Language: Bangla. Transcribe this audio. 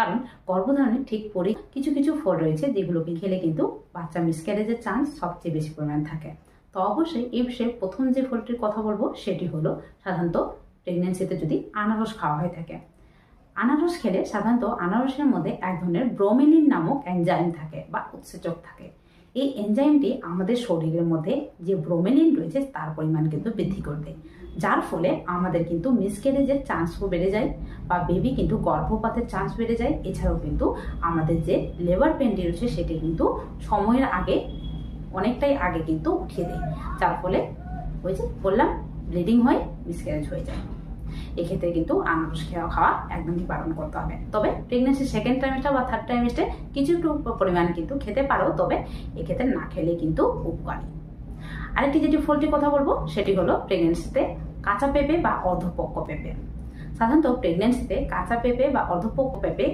কারণ গর্ভধারণের ঠিক পরে কিছু কিছু ফল রয়েছে যেগুলোকে খেলে কিন্তু বাচ্চা মিসক্যারেজের চান্স সবচেয়ে বেশি পরিমাণ থাকে। তো অবশ্যই এই বিষয়ে প্রথম যে ফলটির কথা বলবো সেটি হলো সাধারণত প্রেগনেন্সিতে যদি আনারস খাওয়া হয়ে থাকে। আনারস খেলে সাধারণত আনারসের মধ্যে এক ধরনের ব্রোমেলিন নামক এনজাইম থাকে বা উৎসেচক থাকে। এই এনজাইমটি আমাদের শরীরের মধ্যে যে ব্রোমেলিন রয়েছে তার পরিমাণ কিন্তু বৃদ্ধি করে দেয়, যার ফলে আমাদের কিন্তু মিসক্যারেজের চান্সও বেড়ে যায় বা বেবি কিন্তু গর্ভপাতের চান্স বেড়ে যায়। এছাড়াও কিন্তু আমাদের যে লেবার পেনটি রয়েছে সেটি কিন্তু সময়ের আগে অনেকটাই আগে কিন্তু উঠিয়ে দেয়, যার ফলে ওই যে বললাম ব্লিডিং হয়ে মিসক্যারেজ হয়ে যায়। এক্ষেত্রে কিন্তু আনারস খাওয়া একদমই বারণ করতে হবে। তবে প্রেগনেন্সির সেকেন্ড ট্রাইমেস্টার বা থার্ড ট্রাইমেস্টারে কিছু একটু পরিমাণ কিন্তু খেতে পারো, তবে এক্ষেত্রে না খেলে কিন্তু উপকারী। আরেকটি যেটি ফলটির কথা বলবো সেটি হলো প্রেগনেন্সিতে কাঁচা পেঁপে বা অর্ধপক্ক পেঁপে। সাধারণত প্রেগনেন্সিতে কাঁচা পেঁপে বা অর্ধপক্ক পেঁপে